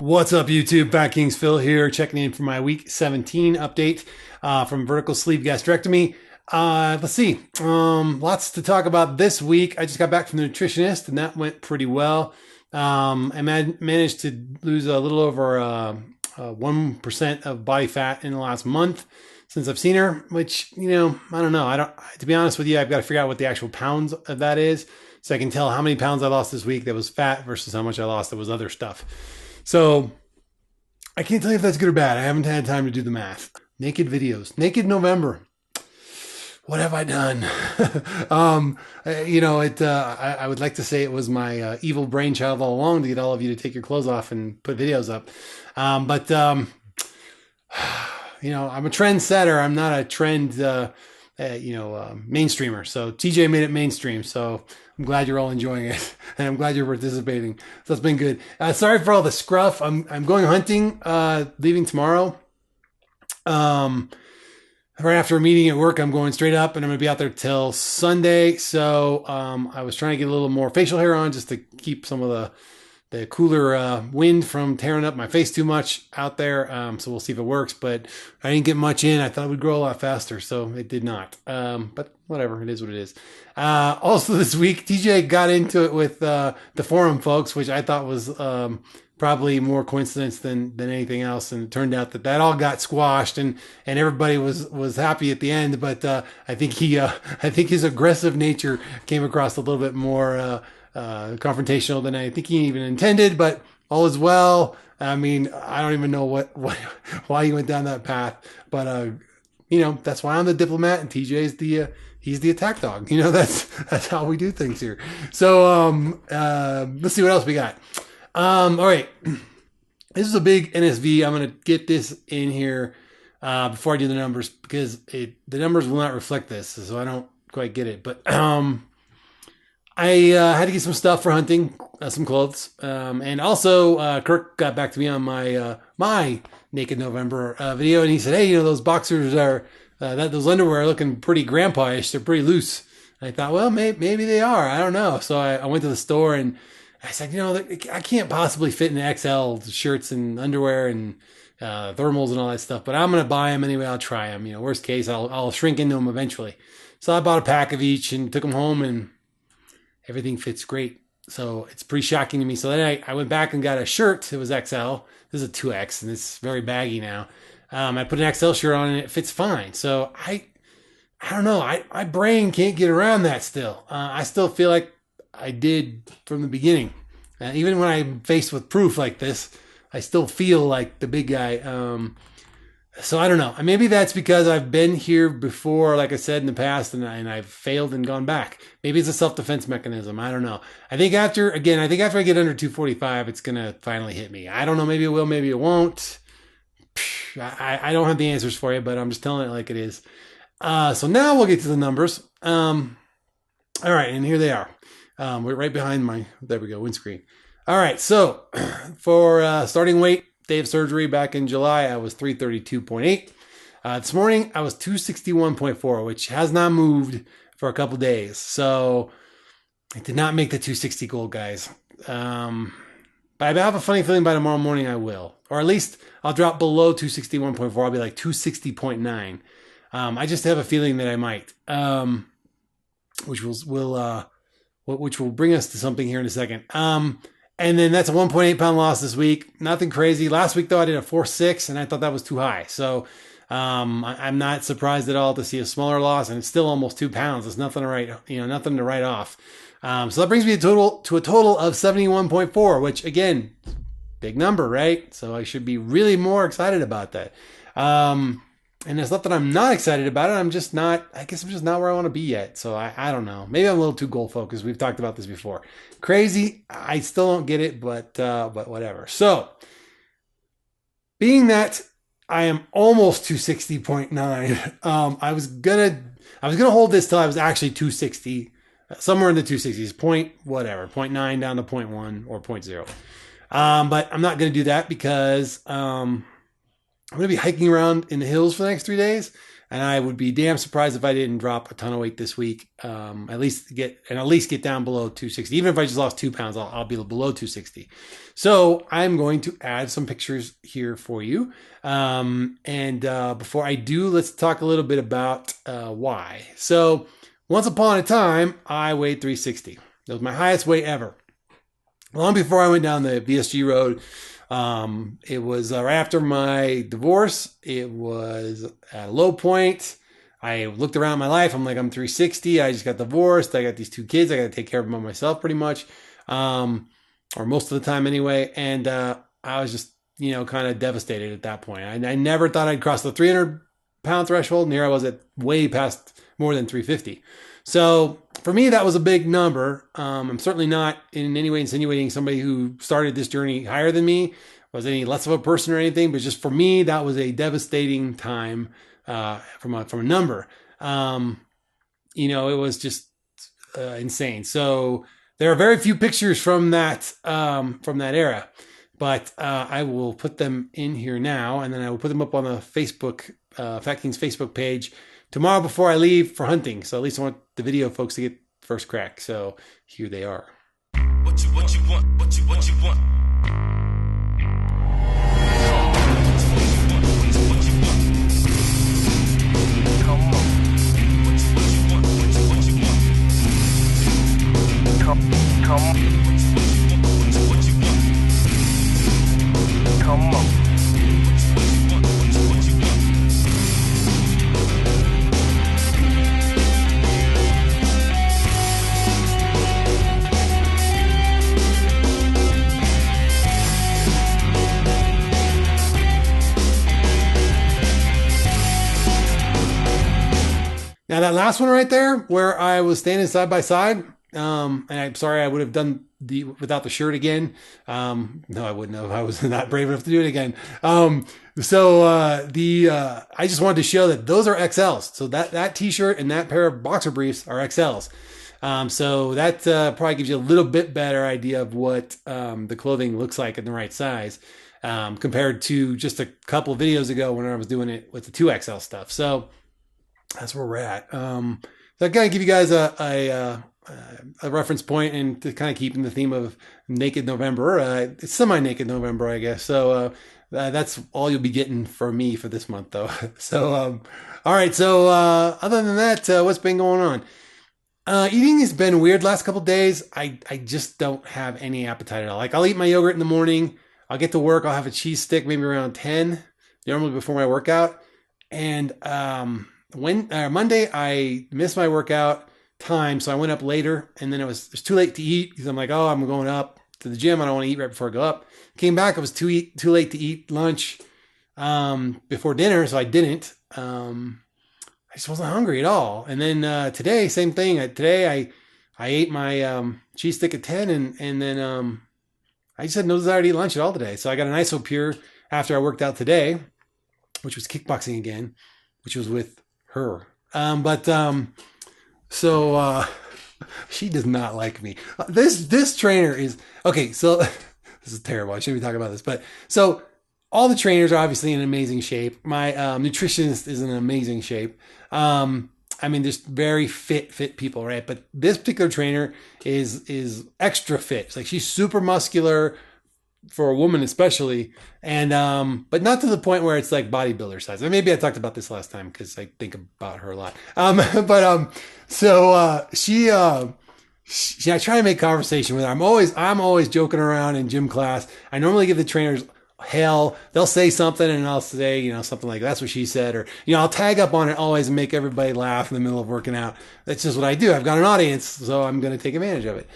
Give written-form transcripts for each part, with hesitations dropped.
What's up, YouTube? FatKings Phil here, checking in for my week 17 update from vertical sleeve gastrectomy. Let's see, lots to talk about this week. I just got back from the nutritionist, and that went pretty well. I managed to lose a little over 1% of body fat in the last month since I've seen her, which, you know, I don't know. To be honest with you, I've got to figure out what the actual pounds of that is so I can tell how many pounds I lost this week that was fat versus how much I lost that was other stuff. So I can't tell you if that's good or bad. I haven't had time to do the math. Naked videos, naked November. What have I done? You know, I would like to say it was my evil brainchild all along to get all of you to take your clothes off and put videos up. But you know, I'm a trendsetter. I'm not a trend, mainstreamer. So TJ made it mainstream. So I'm glad you're all enjoying it, and I'm glad you're participating. So it's been good. Sorry for all the scruff. I'm going hunting, leaving tomorrow. Right after a meeting at work, I'm going straight up, and I'm going to be out there till Sunday. So I was trying to get a little more facial hair on just to keep some of the cooler wind from tearing up my face too much out there. So we'll see if it works, but I didn't get much in. I thought it would grow a lot faster, so it did not. But whatever, it is what it is. Also this week, TJ got into it with the forum folks, which I thought was probably more coincidence than anything else. And it turned out that all got squashed, and everybody was happy at the end. But I think his aggressive nature came across a little bit more confrontational than I think he even intended, but all is well. I mean, I don't even know why he went down that path, but you know, that's why I'm the diplomat and TJ's he's the attack dog. You know, that's how we do things here. So let's see what else we got. All right, this is a big NSV. I'm gonna get this in here before I do the numbers, because the numbers will not reflect this, so I don't quite get it, but I had to get some stuff for hunting, some clothes, and also Kirk got back to me on my my Naked November video, and he said, "Hey, you know, those boxers are those underwear are looking pretty grandpa-ish. They're pretty loose." And I thought, well, maybe they are. I don't know. So I went to the store and I said, you know, I can't possibly fit in XL shirts and underwear and thermals and all that stuff, but I'm gonna buy them anyway. I'll try them. You know, worst case, I'll shrink into them eventually. So I bought a pack of each and took them home, and everything fits great. So it's pretty shocking to me. So then I went back and got a shirt. It was XL. This is a 2X, and it's very baggy now. I put an XL shirt on, and it fits fine. So I don't know. My brain can't get around that still. I still feel like I did from the beginning. Even when I'm faced with proof like this, I still feel like the big guy. So I don't know. Maybe that's because I've been here before, like I said in the past, and I've failed and gone back. Maybe it's a self-defense mechanism. I don't know. I think after I get under 245, it's going to finally hit me. I don't know. Maybe it will, maybe it won't. I don't have the answers for you, but I'm just telling it like it is. So now we'll get to the numbers. All right, and here they are. We're right behind there we go, windscreen. All right, so for starting weight, day of surgery back in July, I was 332.8. This morning, I was 261.4, which has not moved for a couple days. So I did not make the 260 goal, guys. But I have a funny feeling by tomorrow morning I will. Or at least I'll drop below 261.4. I'll be like 260.9. I just have a feeling that I might. Which will bring us to something here in a second. And then that's a 1.8 pound loss this week. Nothing crazy. Last week, though, I did a 4.6, and I thought that was too high. So I'm not surprised at all to see a smaller loss, and it's still almost 2 pounds. It's nothing to write off. So that brings me to a total of 71.4, which, again, big number, right? So I should be really more excited about that. And it's not that I'm not excited about it. I guess I'm just not where I want to be yet. So I don't know. Maybe I'm a little too goal focused. We've talked about this before. Crazy. I still don't get it, but whatever. So being that I am almost 260.9, I was gonna hold this till I was actually 260, somewhere in the 260s, point 0.9 down to 0.1 or 0.0. But I'm not gonna do that because I'm going to be hiking around in the hills for the next 3 days. and I would be damn surprised if I didn't drop a ton of weight this week. At least get down below 260. Even if I just lost 2 pounds, I'll be below 260. So I'm going to add some pictures here for you. Before I do, let's talk a little bit about why. So once upon a time, I weighed 360. That was my highest weight ever. Long before I went down the VSG road. It was right after my divorce. It was at a low point. I looked around my life. I'm like, I'm 360. I just got divorced. I got these 2 kids. I got to take care of them myself pretty much. Or most of the time anyway. And, I was just, kind of devastated at that point. I never thought I'd cross the 300-pound threshold. And here I was at way past more than 350. So for me, that was a big number. I'm certainly not in any way insinuating somebody who started this journey higher than me was any less of a person or anything, but just for me, that was a devastating time from a number. It was just insane. So there are very few pictures from that era, but I will put them in here now, and then I will put them up on the Facebook FatKings Facebook page tomorrow before I leave for hunting. So at least I want the video folks to get first crack. So here they are. What you want? What you want? Come on. Now that last one right there, where I was standing side by side, and I'm sorry I would have done without the shirt again. No, I wouldn't have. I was not brave enough to do it again. I just wanted to show that those are XLs. So that t-shirt and that pair of boxer briefs are XLs. So that probably gives you a little bit better idea of what the clothing looks like in the right size, compared to just a couple of videos ago when I was doing it with the 2XL stuff. So that's where we're at. So I gotta give you guys a reference point, and to kind of keep in the theme of Naked November, it's semi-Naked November, I guess. So that's all you'll be getting from me for this month, though. So all right. So other than that, what's been going on? Eating has been weird last couple of days. I just don't have any appetite at all. Like, I'll eat my yogurt in the morning. I'll get to work. I'll have a cheese stick maybe around 10, normally before my workout. And Monday, I missed my workout time, so I went up later, and then it was too late to eat because I'm like, oh, I'm going up to the gym. I don't want to eat right before I go up. Came back, it was too late to eat lunch before dinner, so I didn't. I just wasn't hungry at all. And then today, same thing. Today I ate my cheese stick at 10, and then I just had no desire to eat lunch at all today. So I got an ISO Pure after I worked out today, which was kickboxing again, which was with her. So she does not like me. This trainer is okay. So this is terrible. I shouldn't be talking about this, but so all the trainers are obviously in amazing shape. My nutritionist is in amazing shape. I mean, there's very fit people, right? But this particular trainer is extra fit. It's like she's super muscular for a woman, especially, and but not to the point where it's like bodybuilder size. And maybe I talked about this last time because I think about her a lot. I try to make conversation with her. I'm always joking around in gym class. I normally give the trainers hell. They'll say something and I'll say, something like, that's what she said, or, I'll tag up on it always and make everybody laugh in the middle of working out. That's just what I do. I've got an audience, so I'm going to take advantage of it.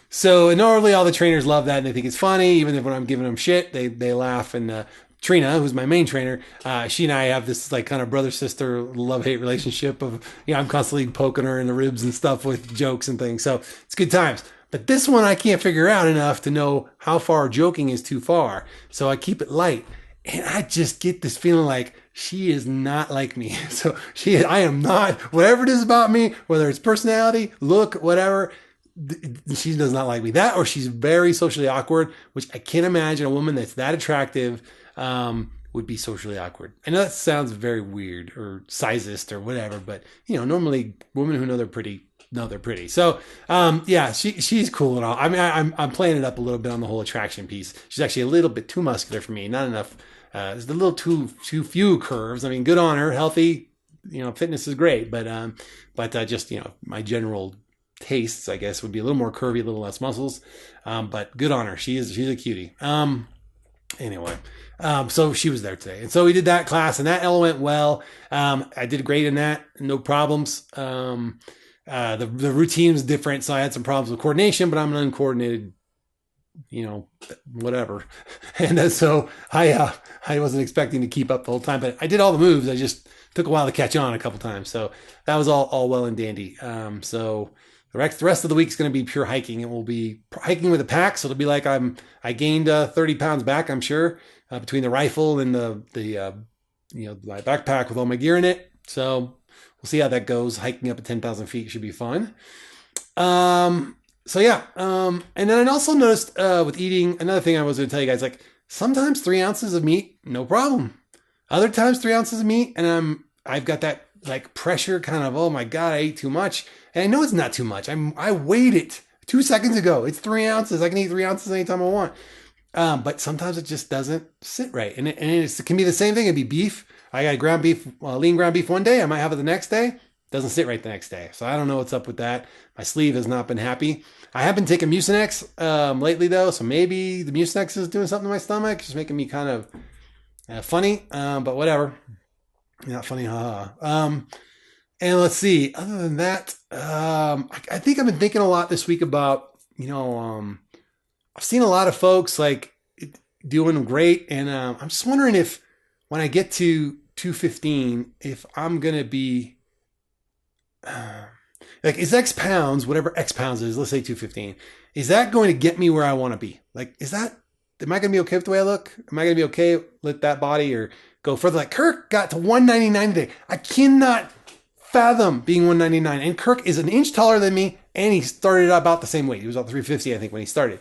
So normally all the trainers love that and they think it's funny. Even if when I'm giving them shit, they laugh. And, Trina, who's my main trainer, she and I have this like kind of brother-sister love-hate relationship of, I'm constantly poking her in the ribs and stuff with jokes and things. So it's good times. But this one I can't figure out enough to know how far joking is too far. So I keep it light. And I just get this feeling like she is not like me. So I am not, whatever it is about me, whether it's personality, look, whatever, she does not like me. That, or she's very socially awkward, which I can't imagine a woman that's that attractive, would be socially awkward. I know that sounds very weird or sizist or whatever, but normally women who know they're pretty. So, yeah, she's cool and all. I mean, I'm playing it up a little bit on the whole attraction piece. She's actually a little bit too muscular for me. Not enough. There's a little too few curves. I mean, good on her, healthy. Fitness is great, but just my general tastes, I guess, would be a little more curvy, a little less muscles. But good on her. She's a cutie. Anyway, so she was there today. And so we did that class and that all went well. I did great in that. No problems. The routine was different. So I had some problems with coordination, but I'm an uncoordinated, whatever. And so I wasn't expecting to keep up the whole time, but I did all the moves. I just took a while to catch on a couple times. So that was all well and dandy. So the rest of the week is going to be pure hiking. It will be hiking with a pack. So it'll be like I gained 30 pounds back, I'm sure, between the rifle and my backpack with all my gear in it. So we'll see how that goes. Hiking up at 10,000 feet should be fun. So yeah. And then I also noticed with eating, another thing I was going to tell you guys, like sometimes 3 ounces of meat, no problem. Other times 3 ounces of meat, and I've got that like pressure kind of, oh my God, I ate too much. And I know it's not too much. I weighed it 2 seconds ago. It's 3 ounces. I can eat 3 ounces anytime I want. But sometimes it just doesn't sit right. And it can be the same thing. It'd be beef. I got ground beef, lean ground beef one day. I might have it the next day. Doesn't sit right the next day. So I don't know what's up with that. My sleeve has not been happy. I have been taking Mucinex lately though. So maybe the Mucinex is doing something to my stomach. Just making me kind of funny. But whatever. Not funny. Haha. And let's see, other than that, I think I've been thinking a lot this week about, I've seen a lot of folks like doing great. And I'm just wondering if when I get to 215, if I'm going to be like, is X pounds, whatever X pounds is, let's say 215, is that going to get me where I want to be? Like, am I going to be okay with the way I look? Am I going to be okay with that body or go further? Like Kirk got to 199 today. I cannot fathom being 199, and Kirk is an inch taller than me, and he started about the same weight. He was about 350, I think, when he started.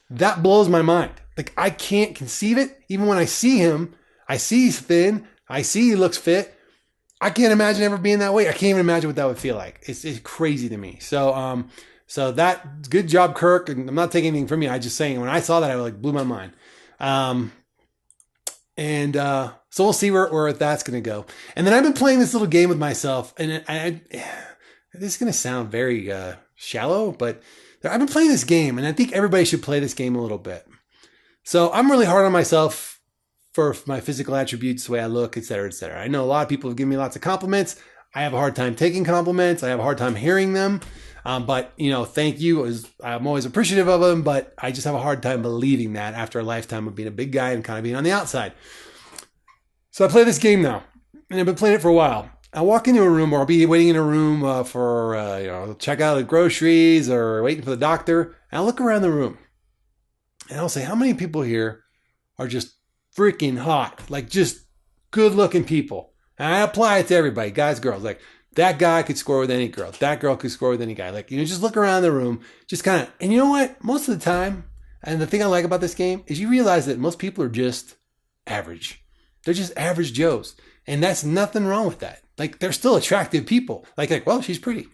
That blows my mind. Like, I can't conceive it. Even when I see him, I see he's thin. I see he looks fit. I can't imagine ever being that weight. I can't even imagine what that would feel like. It's crazy to me. So that, good job, Kirk. And I'm not taking anything from you. I'm just saying, when I saw that, I like blew my mind. So we'll see where that's going to go. And then I've been playing this little game with myself, and this is going to sound very shallow, but I've been playing this game, and I think everybody should play this game a little bit. So I'm really hard on myself for my physical attributes, the way I look, et cetera, et cetera. I know a lot of people have given me lots of compliments. I have a hard time taking compliments. I have a hard time hearing them. But thank you. I'm always appreciative of them, but I just have a hard time believing that after a lifetime of being a big guy and kind of being on the outside. So I play this game now, and I've been playing it for a while. I walk into a room, or I'll be waiting in a room for check out the groceries or waiting for the doctor. And I'll look around the room, and I'll say, how many people here are just freaking hot, like just good-looking people? And I apply it to everybody, guys, girls. Like, that guy could score with any girl. That girl could score with any guy. Like, just look around the room, just kind of. And you know what? Most of the time, and the thing I like about this game is you realize that most people are just average. They're just average Joes. And that's nothing wrong with that. Like, they're still attractive people. Like, well, she's pretty,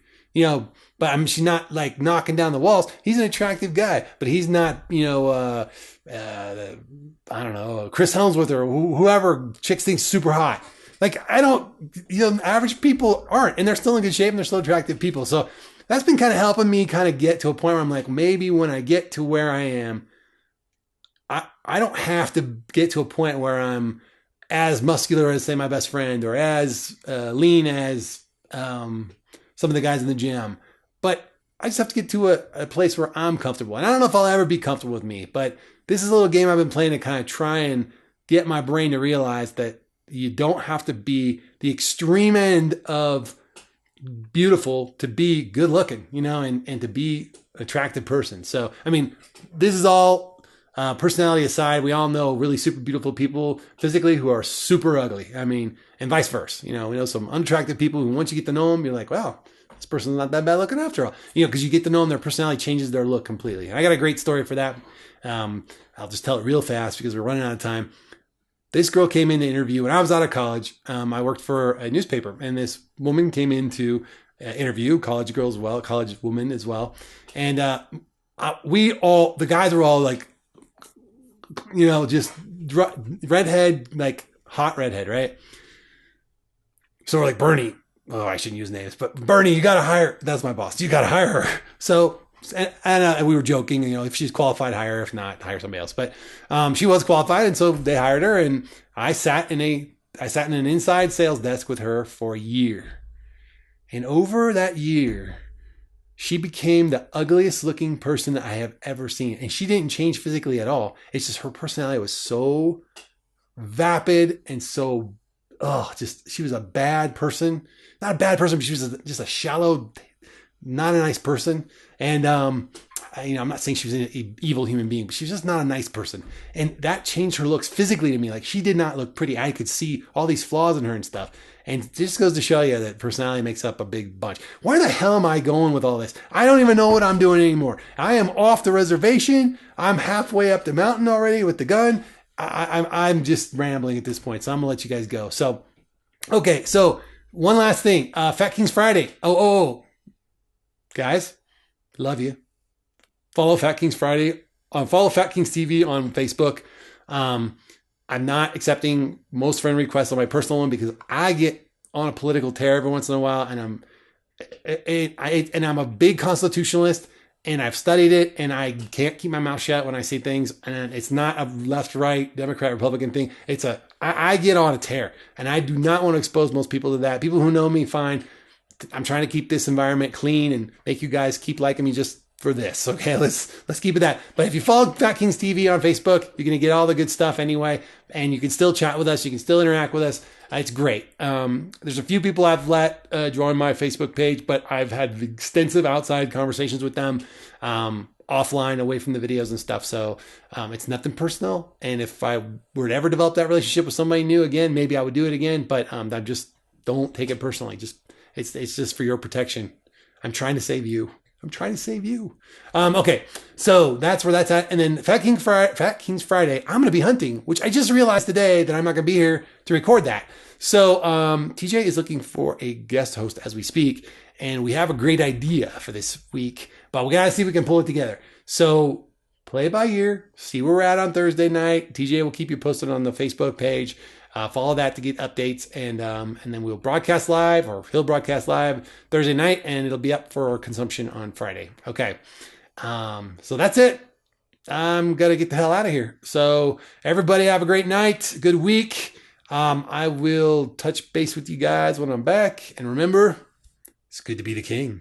but she's not like knocking down the walls. He's an attractive guy, but he's not, I don't know, Chris Helmsworth or whoever chicks think super hot. Like, average people aren't, and they're still in good shape and they're still attractive people. So that's been kind of helping me kind of get to a point where I'm like, maybe when I get to where I am, I don't have to get to a point where I'm as muscular as, say, my best friend, or as lean as some of the guys in the gym. But I just have to get to a place where I'm comfortable. And I don't know if I'll ever be comfortable with me, but this is a little game I've been playing to kind of try and get my brain to realize that you don't have to be the extreme end of beautiful to be good looking, and to be an attractive person. So, I mean, this is all personality aside. We all know really super beautiful people physically who are super ugly. I mean, and vice versa. We know some unattractive people who, once you get to know them, you're like, wow, this person's not that bad looking after all. Because you get to know them, their personality changes their look completely. And I got a great story for that. I'll just tell it real fast because we're running out of time. this girl came in to interview when I was out of college. I worked for a newspaper, and this woman came in to interview college girls as well, college women as well. And the guys were all like, just redhead, like hot redhead, right? So we're like, Bernie, oh, I shouldn't use names, but Bernie, you got to hire, that's my boss. You got to hire her. So, and we were joking, if she's qualified, hire her. If not, hire somebody else. But she was qualified, and so they hired her. And I sat in an inside sales desk with her for a year. And over that year, she became the ugliest looking person that I have ever seen. And she didn't change physically at all. It's just her personality was so vapid and so, she was a bad person. Not a bad person, but she was just a shallow, not a nice person. And, I'm not saying she was an evil human being, but she was just not a nice person. And that changed her looks physically to me. Like, she did not look pretty. I could see all these flaws in her and stuff. And it just goes to show you that personality makes up a big bunch. Where the hell am I going with all this? I don't even know what I'm doing anymore. I am off the reservation. I'm halfway up the mountain already with the gun. I'm just rambling at this point. So I'm going to let you guys go. So, okay. So one last thing, Fat Kings Friday. Oh, guys, love you. Follow Fat Kings Friday. Follow FatKingsTV on Facebook. I'm not accepting most friend requests on my personal one because I get on a political tear every once in a while, and I'm a big constitutionalist, and I've studied it, and I can't keep my mouth shut when I say things. And it's not a left-right, Democrat, Republican thing. I get on a tear, and I do not want to expose most people to that. People who know me, fine. I'm trying to keep this environment clean and make you guys keep liking me just for this. Okay, let's keep it that. But if you follow FatKingsTV on Facebook, you're going to get all the good stuff anyway, and you can still chat with us. You can still interact with us. It's great. There's a few people I've let join my Facebook page, but I've had extensive outside conversations with them offline, away from the videos and stuff. So it's nothing personal. And if I were to ever develop that relationship with somebody new again, maybe I would do it again. But I just don't take it personally. It's just for your protection. I'm trying to save you. Okay, so that's where that's at. And then Fat Kings Friday, I'm going to be hunting, which I just realized today that I'm not going to be here to record that. So TJ is looking for a guest host as we speak, and we have a great idea for this week, but we got to see if we can pull it together. So play it by ear, see where we're at on Thursday night. TJ will keep you posted on the Facebook page. Follow that to get updates, and then we'll broadcast live, or he'll broadcast live Thursday night, and it'll be up for consumption on Friday. Okay, so that's it. I'm gonna get the hell out of here. So everybody have a great night, good week. I will touch base with you guys when I'm back, and remember, it's good to be the king.